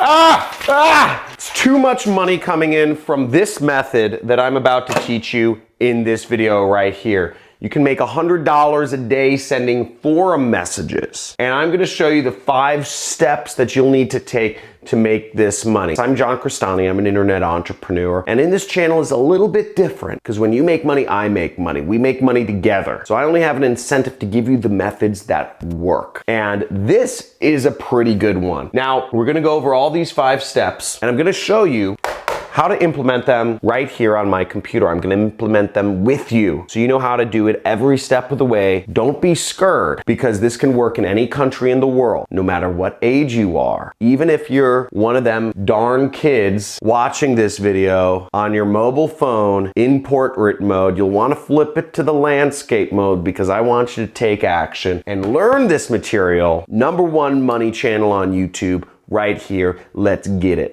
It's too much money coming in from this method that I'm about to teach you in this video right here. You can make $100 a day sending forum messages. And I'm gonna show you the 5 steps that you'll need to take to make this money. I'm John Crestani, I'm an internet entrepreneur. And in this channel is a little bit different because when you make money, I make money. We make money together. So I only have an incentive to give you the methods that work. And this is a pretty good one. Now, we're gonna go over all these 5 steps and I'm gonna show you how to implement them right here on my computer. I'm gonna implement them with you so you know how to do it every step of the way. Don't be scared because this can work in any country in the world, no matter what age you are. Even if you're one of them darn kids watching this video on your mobile phone in portrait mode, you'll wanna flip it to the landscape mode because I want you to take action and learn this material. #1 money channel on YouTube right here. Let's get it.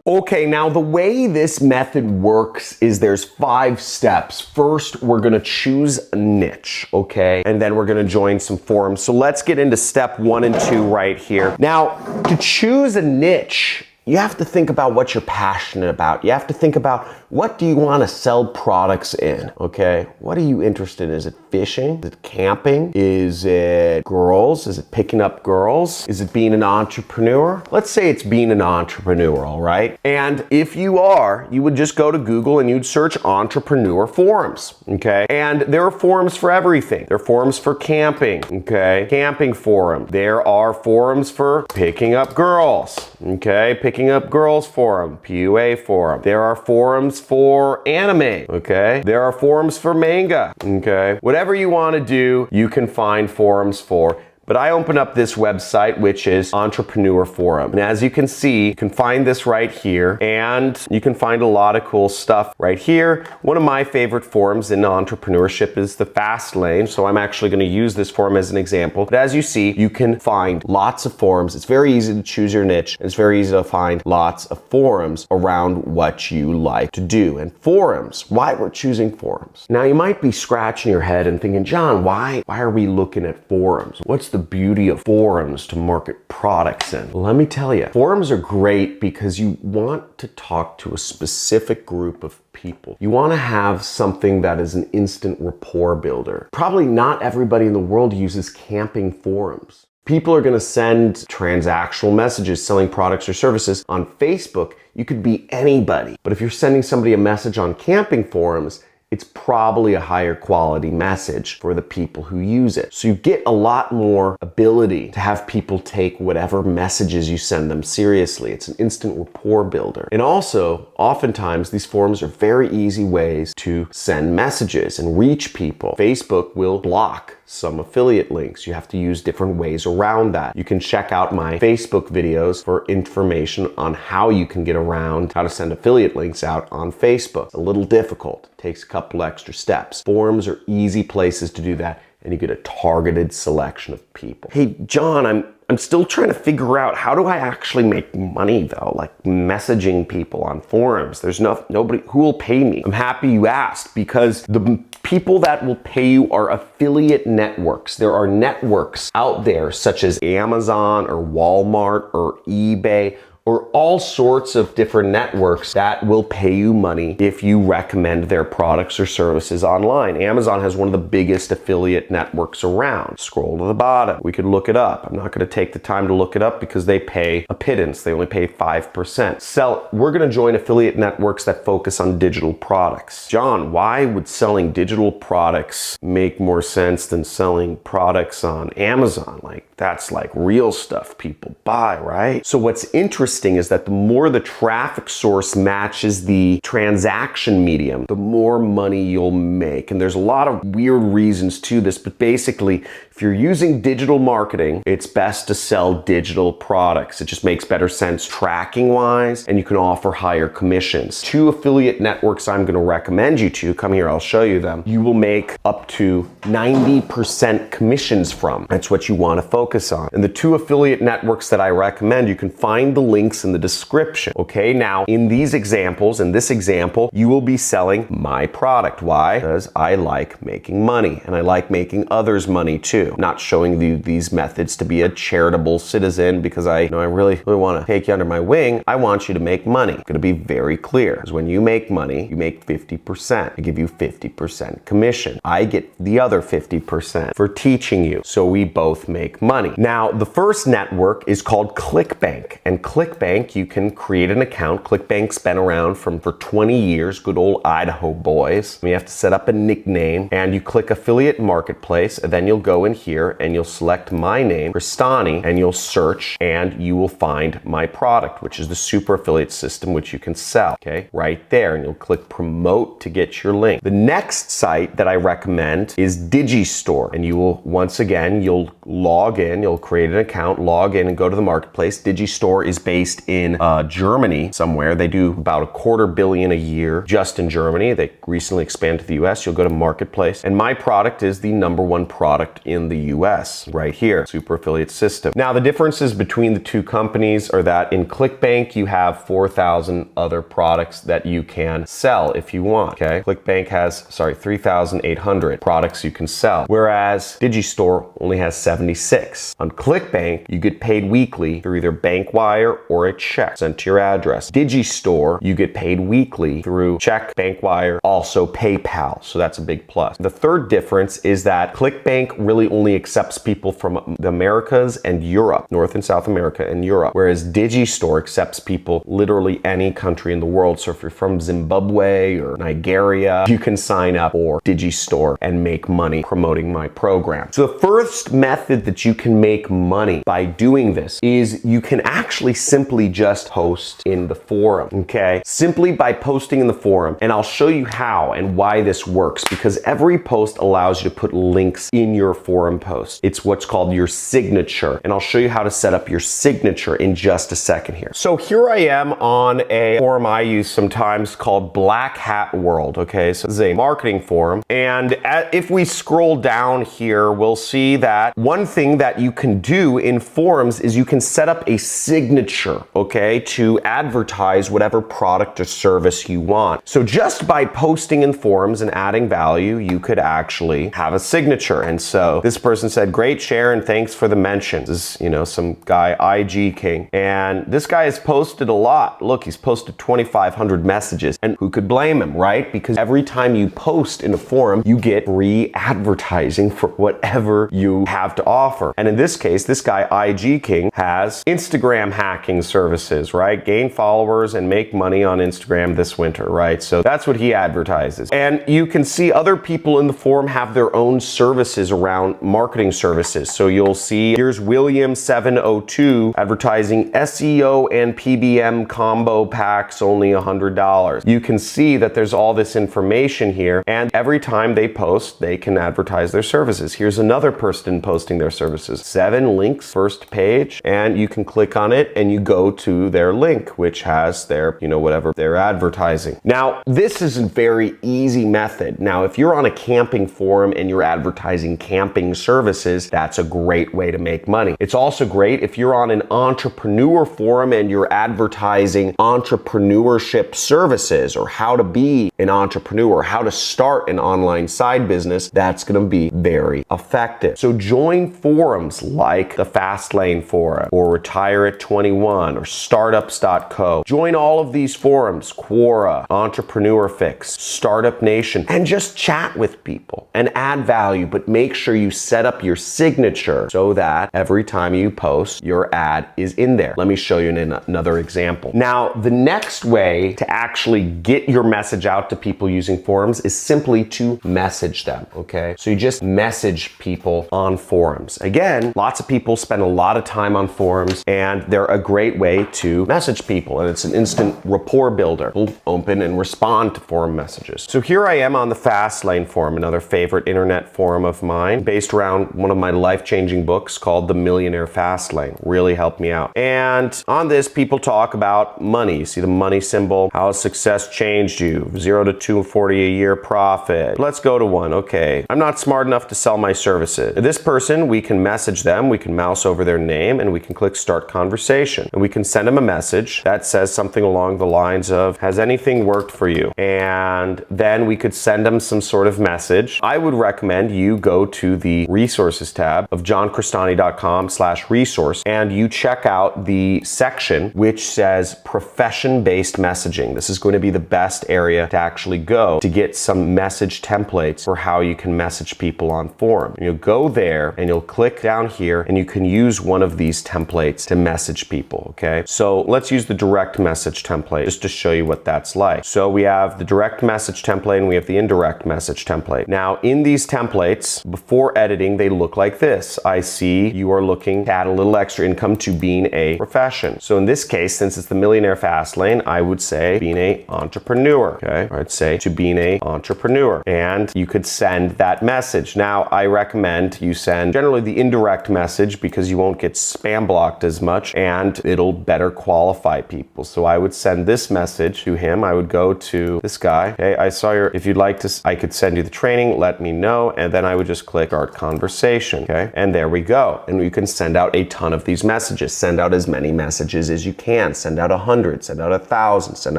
Okay, now the way this method works is there's 5 steps. First, we're gonna choose a niche, okay? And then we're gonna join some forums. So let's get into step 1 and 2 right here. Now, to choose a niche, you have to think about what you're passionate about. You have to think about what do you want to sell products in, okay? What are you interested in? Is it fishing? Is it camping? Is it girls? Is it picking up girls? Is it being an entrepreneur? Let's say it's being an entrepreneur, all right? And if you are, you would just go to Google and you'd search entrepreneur forums, okay? And there are forums for everything. There are forums for camping, okay? Camping forum. There are forums for picking up girls, okay? Picking up girls forum, PUA forum. There are forums for anime, okay? There are forums for manga, okay? Whatever you want to do, you can find forums for. But I open up this website, which is Entrepreneur Forum. And as you can see, you can find this right here, and you can find a lot of cool stuff right here. One of my favorite forums in entrepreneurship is the Fast Lane, so I'm actually gonna use this forum as an example. But as you see, you can find lots of forums. It's very easy to choose your niche. It's very easy to find lots of forums around what you like to do. And forums, why we're choosing forums. Now you might be scratching your head and thinking, John, why are we looking at forums? What's the beauty of forums to market products in? Well, let me tell you, forums are great because you want to talk to a specific group of people. You want to have something that is an instant rapport builder. Probably not everybody in the world uses camping forums. People are going to send transactional messages selling products or services on Facebook. You could be anybody. But if you're sending somebody a message on camping forums, it's probably a higher quality message for the people who use it. So you get a lot more ability to have people take whatever messages you send them seriously. It's an instant rapport builder. And also, oftentimes, these forums are very easy ways to send messages and reach people. Facebook will block some affiliate links. You have to use different ways around that. You can check out my Facebook videos for information on how you can get around how to send affiliate links out on Facebook. It's a little difficult. It takes a couple extra steps. Forums are easy places to do that, and you get a targeted selection of people. Hey, John, I'm still trying to figure out how do I actually make money though, like messaging people on forums. There's nobody who will pay me. I'm happy you asked because the people that will pay you are affiliate networks. There are networks out there such as Amazon or Walmart or eBay or all sorts of different networks that will pay you money if you recommend their products or services online. Amazon has one of the biggest affiliate networks around. Scroll to the bottom. We could look it up. I'm not going to take the time to look it up because they pay a pittance. They only pay 5%. We're going to join affiliate networks that focus on digital products. John, why would selling digital products make more sense than selling products on Amazon? Like, that's like real stuff people buy, right? So what's interesting is that the more the traffic source matches the transaction medium, the more money you'll make. And there's a lot of weird reasons to this, but basically, if you're using digital marketing, it's best to sell digital products. It just makes better sense tracking wise, and you can offer higher commissions. 2 affiliate networks I'm going to recommend you to, come here, I'll show you them. You will make up to 90% commissions from. That's what you want to focus on. And the 2 affiliate networks that I recommend, you can find the link links in the description. Okay, now in these examples, in this example, you will be selling my product. Why? Because I like making money and I like making others money too. Not showing you these methods to be a charitable citizen because I really want to take you under my wing. I want you to make money. I'm going to be very clear, because when you make money, you make 50%. I give you 50% commission. I get the other 50% for teaching you. So we both make money. Now, the first network is called ClickBank. And ClickBank, you can create an account. ClickBank's been around for 20 years, good old Idaho boys. You have to set up a nickname and you click affiliate marketplace, and then you'll go in here and you'll select my name, Crestani, and you'll search and you will find my product, which is the super affiliate system, which you can sell, okay, right there. And you'll click promote to get your link. The next site that I recommend is Digistore. And you will, once again, you'll log in, you'll create an account, log in and go to the marketplace. Digistore is based in Germany somewhere. They do about $250 million a year just in Germany. They recently expanded to the US. You'll go to marketplace, and my product is the #1 product in the US right here, super affiliate system. Now, the differences between the two companies are that in ClickBank, you have 4,000 other products that you can sell if you want, okay? ClickBank has, 3,800 products you can sell, whereas Digistore only has 76. On ClickBank, you get paid weekly through either bank wire or a check sent to your address. Digistore, you get paid weekly through check, bank wire, also PayPal. So that's a big plus. The third difference is that ClickBank really only accepts people from the Americas and Europe, North and South America and Europe, whereas Digistore accepts people literally any country in the world. So if you're from Zimbabwe or Nigeria, you can sign up for Digistore and make money promoting my program. So the first method that you can make money by doing this is you can actually simply just post in the forum, okay? Simply by posting in the forum, and I'll show you how and why this works, because every post allows you to put links in your forum post. It's what's called your signature, and I'll show you how to set up your signature in just a second here. So here I am on a forum I use sometimes called Black Hat World, okay? So this is a marketing forum, and if we scroll down here, we'll see that one thing that you can do in forums is you can set up a signature, okay, to advertise whatever product or service you want. So just by posting in forums and adding value, you could actually have a signature. And so this person said, great share and thanks for the mention. This is, some guy, IG King. And this guy has posted a lot. Look, he's posted 2,500 messages. And who could blame him, right? Because every time you post in a forum, you get free advertising for whatever you have to offer. And in this case, this guy, IG King, has Instagram hacking services, right? Gain followers and make money on Instagram this winter, right? So that's what he advertises. And you can see other people in the forum have their own services around marketing services. So you'll see here's William702 advertising SEO and PBM combo packs, only $100. You can see that there's all this information here, and every time they post, they can advertise their services. Here's another person posting their services. 7 links, first page, and you can click on it and you go to their link, which has their, whatever they're advertising. Now, this is a very easy method. Now, if you're on a camping forum and you're advertising camping services, that's a great way to make money. It's also great if you're on an entrepreneur forum and you're advertising entrepreneurship services, or how to be an entrepreneur, how to start an online side business. That's going to be very effective. So join forums like the Fastlane forum or Retire at 21 or startups.co. Join all of these forums, Quora, Entrepreneur Fix, Startup Nation, and just chat with people and add value, but make sure you set up your signature so that every time you post, your ad is in there. Let me show you another example. Now, the next way to actually get your message out to people using forums is simply to message them, okay? So you just message people on forums. Again, lots of people spend a lot of time on forums, and they're a great way to message people, and it's an instant rapport builder. We'll open and respond to forum messages. So here I am on the Fastlane forum, another favorite internet forum of mine, based around one of my life-changing books called The Millionaire Fastlane. Really helped me out. And on this, people talk about money. You see the money symbol, how has success changed you? 0 to 240 a year profit. Let's go to one. Okay, I'm not smart enough to sell my services. This person, we can message them, we can mouse over their name, and we can click start conversation. and we can send them a message that says something along the lines of, has anything worked for you? And then we could send them some sort of message. I would recommend you go to the resources tab of johncristani.com/resource and you check out the section which says profession-based messaging. This is going to be the best area to actually go to get some message templates for how you can message people on forum. You'll go there and you'll click down here and you can use one of these templates to message people, okay? So let's use the direct message template just to show you what that's like. So we have the direct message template and we have the indirect message template. Now in these templates, before editing, they look like this. I see you are looking to add a little extra income to being a profession. So in this case, since it's the Millionaire Fast Lane, I would say being an entrepreneur, okay? Or I'd say to being an entrepreneur. And you could send that message. Now, I recommend you send generally the indirect message because you won't get spam blocked as much and it'll better qualify people. So I would send this message to him. I would go to this guy. Okay, I saw your, if you'd like to, I could send you the training, let me know. And then I would just click start conversation. Okay, and there we go. And you can send out a ton of these messages. Send out as many messages as you can. Send out 100, send out 1,000, send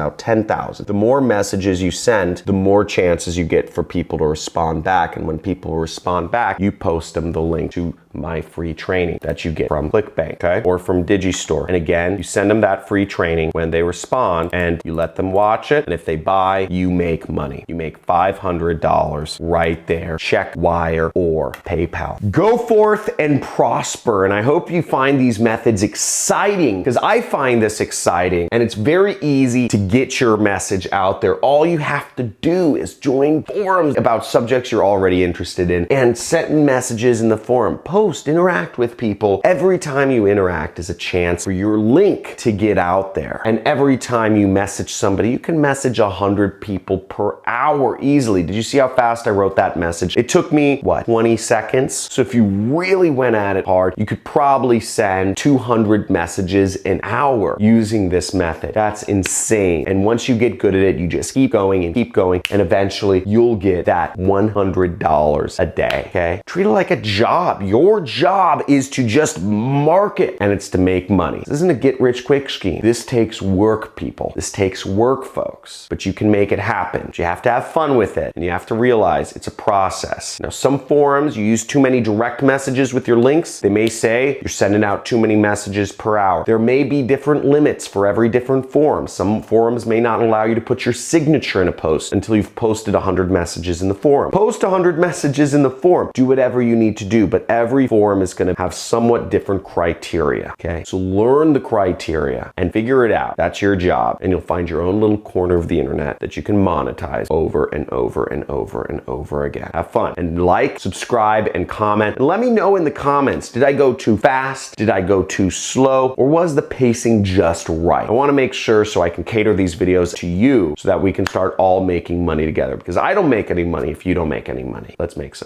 out 10,000. The more messages you send, the more chances you get for people to respond back. And when people respond back, you post them the link to my free training that you get from ClickBank, okay? Or from Digistore. And again, you send them that free training. When they respond and you let them watch it, and if they buy, you make money. You make $500 right there. Check, wire, or PayPal. Go forth and prosper. And I hope you find these methods exciting, because I find this exciting and it's very easy to get your message out there. All you have to do is join forums about subjects you're already interested in and send messages in the forum. Post, interact with people. Every time you interact is a chance for your link to get out there. And every time you message somebody, you can message 100 people per hour easily. Did you see how fast I wrote that message? It took me, what, 20 seconds? So if you really went at it hard, you could probably send 200 messages an hour using this method. That's insane. And once you get good at it, you just keep going, and eventually you'll get that $100 a day, okay? Treat it like a job. Your job is to just market, and it's to make money. This isn't a get-rich-quick scheme. This takes work, people. This takes work, folks. But you can make it happen. But you have to have fun with it, and you have to realize it's a process. Now, some forums, you use too many direct messages with your links. They may say you're sending out too many messages per hour. There may be different limits for every different forum. Some forums may not allow you to put your signature in a post until you've posted 100 messages in the forum. Post 100 messages in the forum. Do whatever you need to do, but every forum is going to have somewhat different criteria, okay? So learn the criteria and figure it out. That's your job, and you'll find your own little corner of the internet that you can monetize over and over and over and over again. Have fun, and like, subscribe, and comment, and let me know in the comments, did I go too fast? Did I go too slow? Or was the pacing just right? I want to make sure so I can cater these videos to you so that we can start all making money together, because I don't make any money if you don't make any money. Let's make some.